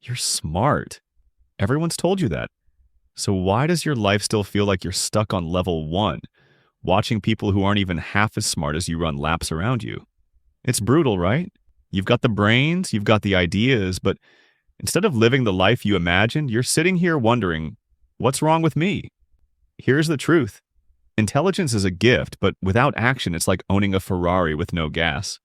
You're smart. Everyone's told you that. So why does your life still feel like you're stuck on level 1, watching people who aren't even half as smart as you run laps around you? It's brutal, right? You've got the brains, you've got the ideas, but instead of living the life you imagined, you're sitting here wondering, what's wrong with me? Here's the truth. Intelligence is a gift, but without action, it's like owning a Ferrari with no gas.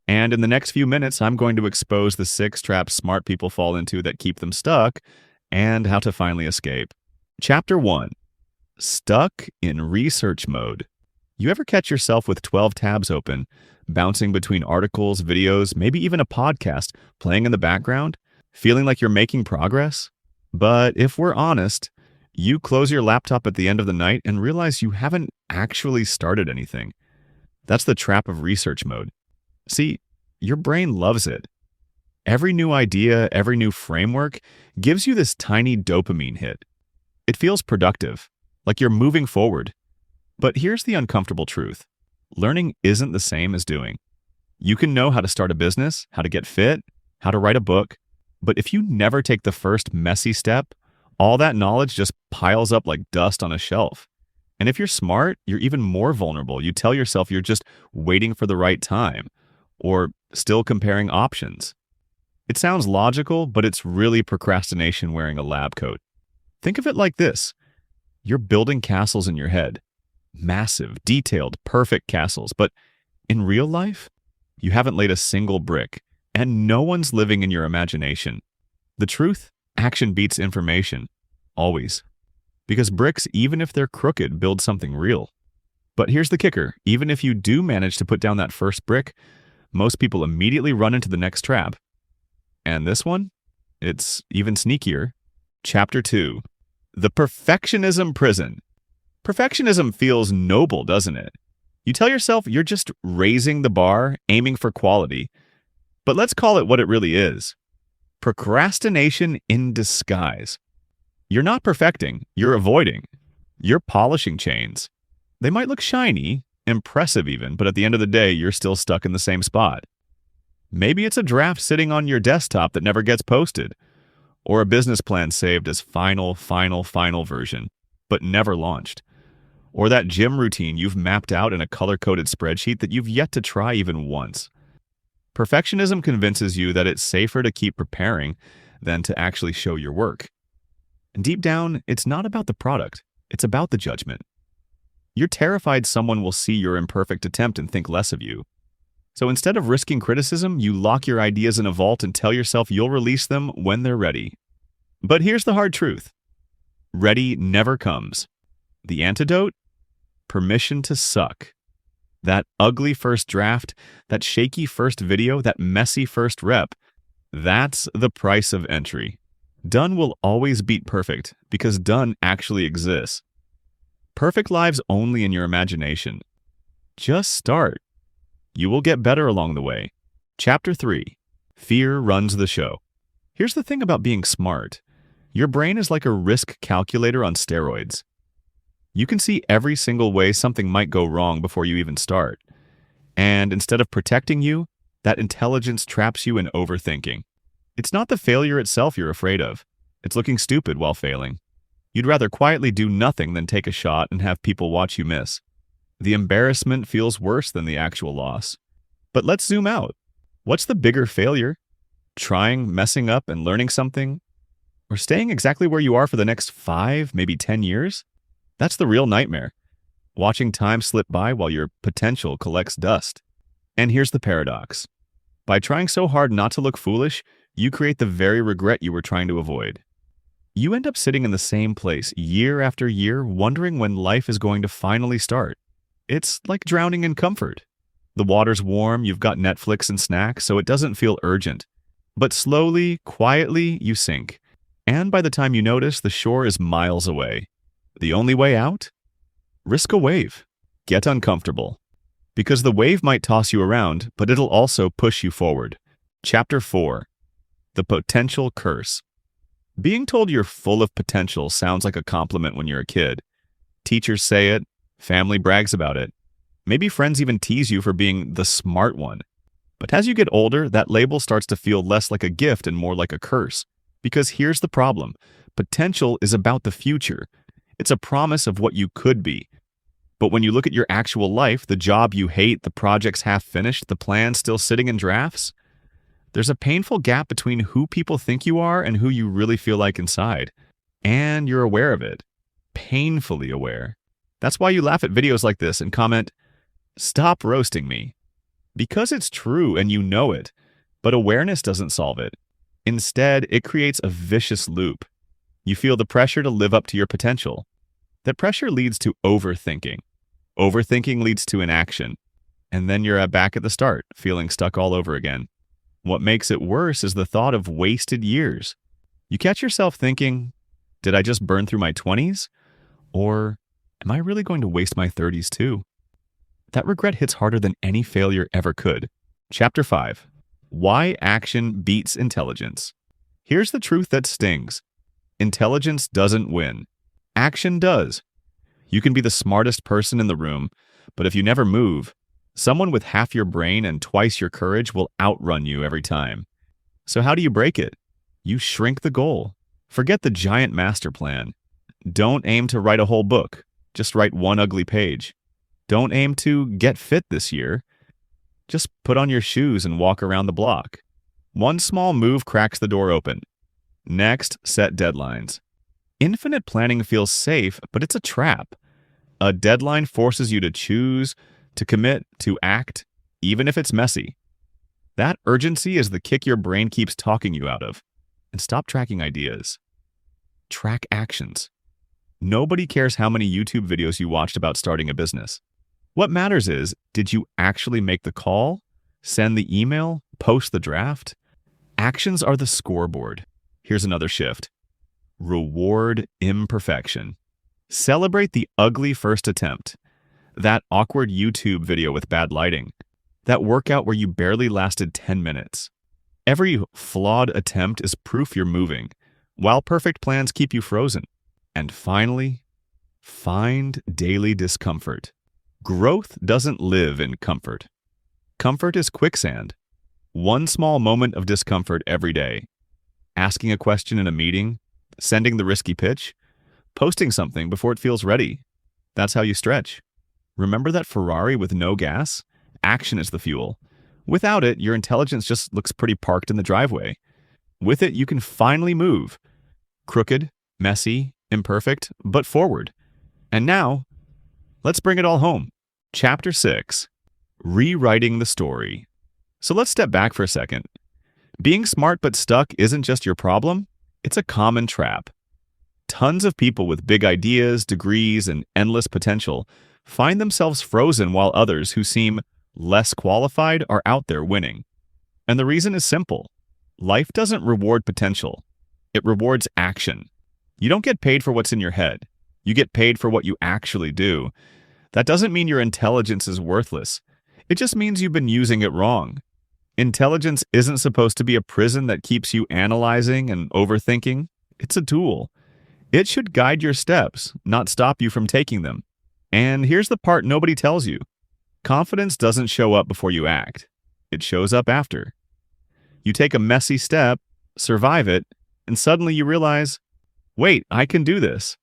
And in the next few minutes, I'm going to expose the 6 traps smart people fall into that keep them stuck and how to finally escape. Chapter 1. Stuck in research mode. You ever catch yourself with 12 tabs open, bouncing between articles, videos, maybe even a podcast playing in the background, feeling like you're making progress? But if we're honest, you close your laptop at the end of the night and realize you haven't actually started anything. That's the trap of research mode. See, your brain loves it. Every new idea, every new framework gives you this tiny dopamine hit. It feels productive, like you're moving forward. But here's the uncomfortable truth. Learning isn't the same as doing. You can know how to start a business, how to get fit, how to write a book, but if you never take the first messy step, all that knowledge just piles up like dust on a shelf. And if you're smart, you're even more vulnerable. You tell yourself you're just waiting for the right time, or still comparing options. It sounds logical, but it's really procrastination wearing a lab coat. Think of it like this. You're building castles in your head. Massive, detailed, perfect castles. But in real life, you haven't laid a single brick, and no one's living in your imagination. The truth? Action beats information. Always. Because bricks, even if they're crooked, build something real. But here's the kicker. Even if you do manage to put down that first brick, most people immediately run into the next trap. And this one? It's even sneakier. Chapter 2. The Perfectionism Prison. Perfectionism feels noble, doesn't it? You tell yourself you're just raising the bar, aiming for quality. But let's call it what it really is. Procrastination in disguise. You're not perfecting, you're avoiding. You're polishing chains. They might look shiny, impressive even, but at the end of the day, you're still stuck in the same spot. Maybe it's a draft sitting on your desktop that never gets posted, or a business plan saved as final version, but never launched, or that gym routine you've mapped out in a color-coded spreadsheet that you've yet to try even once. Perfectionism convinces you that it's safer to keep preparing than to actually show your work. And deep down, it's not about the product, it's about the judgment. You're terrified someone will see your imperfect attempt and think less of you. So instead of risking criticism, you lock your ideas in a vault and tell yourself you'll release them when they're ready. But here's the hard truth. Ready never comes. The antidote? Permission to suck. That ugly first draft, that shaky first video, that messy first rep, that's the price of entry. Done will always beat perfect because done actually exists. Perfect lives only in your imagination. Just start. You will get better along the way. Chapter 3. Fear runs the show. Here's the thing about being smart. Your brain is like a risk calculator on steroids. You can see every single way something might go wrong before you even start. And instead of protecting you, that intelligence traps you in overthinking. It's not the failure itself you're afraid of. It's looking stupid while failing. You'd rather quietly do nothing than take a shot and have people watch you miss. The embarrassment feels worse than the actual loss. But let's zoom out. What's the bigger failure? Trying, messing up, and learning something? Or staying exactly where you are for the next 5, maybe 10 years? That's the real nightmare. Watching time slip by while your potential collects dust. And here's the paradox. By trying so hard not to look foolish, you create the very regret you were trying to avoid. You end up sitting in the same place year after year, wondering when life is going to finally start. It's like drowning in comfort. The water's warm, you've got Netflix and snacks, so it doesn't feel urgent. But slowly, quietly, you sink. And by the time you notice, the shore is miles away. The only way out? Risk a wave. Get uncomfortable. Because the wave might toss you around, but it'll also push you forward. Chapter 4. The Potential Curse. Being told you're full of potential sounds like a compliment when you're a kid. Teachers say it, family brags about it. Maybe friends even tease you for being the smart one. But as you get older, that label starts to feel less like a gift and more like a curse. Because here's the problem. Potential is about the future. It's a promise of what you could be. But when you look at your actual life, the job you hate, the projects half finished, the plans still sitting in drafts, there's a painful gap between who people think you are and who you really feel like inside. And you're aware of it. Painfully aware. That's why you laugh at videos like this and comment, "Stop roasting me." Because it's true and you know it, but awareness doesn't solve it. Instead, it creates a vicious loop. You feel the pressure to live up to your potential. That pressure leads to overthinking. Overthinking leads to inaction. And then you're back at the start, feeling stuck all over again. What makes it worse is the thought of wasted years. You catch yourself thinking, did I just burn through my 20s? Or am I really going to waste my 30s too? That regret hits harder than any failure ever could. Chapter 5. Why action beats intelligence. Here's the truth that stings. Intelligence doesn't win. Action does. You can be the smartest person in the room, but if you never move, someone with half your brain and twice your courage will outrun you every time. So how do you break it? You shrink the goal. Forget the giant master plan. Don't aim to write a whole book. Just write one ugly page. Don't aim to get fit this year. Just put on your shoes and walk around the block. One small move cracks the door open. Next, set deadlines. Infinite planning feels safe, but it's a trap. A deadline forces you to choose, to commit, to act, even if it's messy. That urgency is the kick your brain keeps talking you out of. And stop tracking ideas. Track actions. Nobody cares how many YouTube videos you watched about starting a business. What matters is, did you actually make the call, send the email, post the draft? Actions are the scoreboard. Here's another shift. Reward imperfection. Celebrate the ugly first attempt. That awkward YouTube video with bad lighting. That workout where you barely lasted 10 minutes. Every flawed attempt is proof you're moving, while perfect plans keep you frozen. And finally, find daily discomfort. Growth doesn't live in comfort. Comfort is quicksand. One small moment of discomfort every day. Asking a question in a meeting, sending the risky pitch, posting something before it feels ready. That's how you stretch. Remember that Ferrari with no gas? Action is the fuel. Without it, your intelligence just looks pretty parked in the driveway. With it, you can finally move. Crooked, messy, imperfect, but forward. And now, let's bring it all home. Chapter 6. Rewriting the story. So let's step back for a second. Being smart but stuck isn't just your problem, it's a common trap. Tons of people with big ideas, degrees, and endless potential find themselves frozen while others who seem less qualified are out there winning. And the reason is simple. Life doesn't reward potential. It rewards action. You don't get paid for what's in your head. You get paid for what you actually do. That doesn't mean your intelligence is worthless. It just means you've been using it wrong. Intelligence isn't supposed to be a prison that keeps you analyzing and overthinking. It's a tool. It should guide your steps, not stop you from taking them. And here's the part nobody tells you. Confidence doesn't show up before you act. It shows up after. You take a messy step, survive it, and suddenly you realize, wait, I can do this.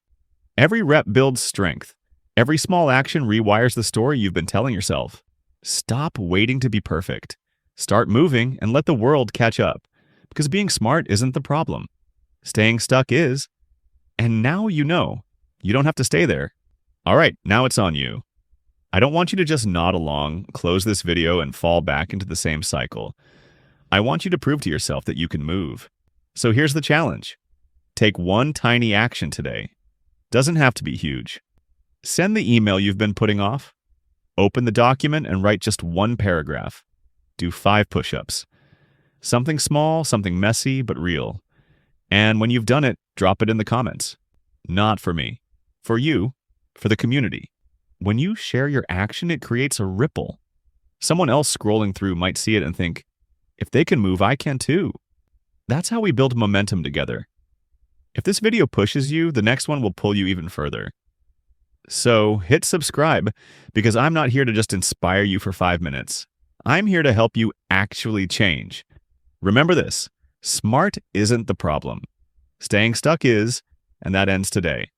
Every rep builds strength. Every small action rewires the story you've been telling yourself. Stop waiting to be perfect. Start moving and let the world catch up. Because being smart isn't the problem. Staying stuck is. And now you know. You don't have to stay there. All right, now it's on you. I don't want you to just nod along, close this video, and fall back into the same cycle. I want you to prove to yourself that you can move. So here's the challenge. Take one tiny action today. Doesn't have to be huge. Send the email you've been putting off. Open the document and write just one paragraph. Do 5 push-ups. Something small, something messy, but real. And when you've done it, drop it in the comments. Not for me. For you. For the community. When you share your action, it creates a ripple. Someone else scrolling through might see it and think, if they can move, I can too. That's how we build momentum together. If this video pushes you, the next one will pull you even further. So hit subscribe, because I'm not here to just inspire you for 5 minutes. I'm here to help you actually change. Remember this, Smart isn't the problem. Staying stuck is, and that ends today.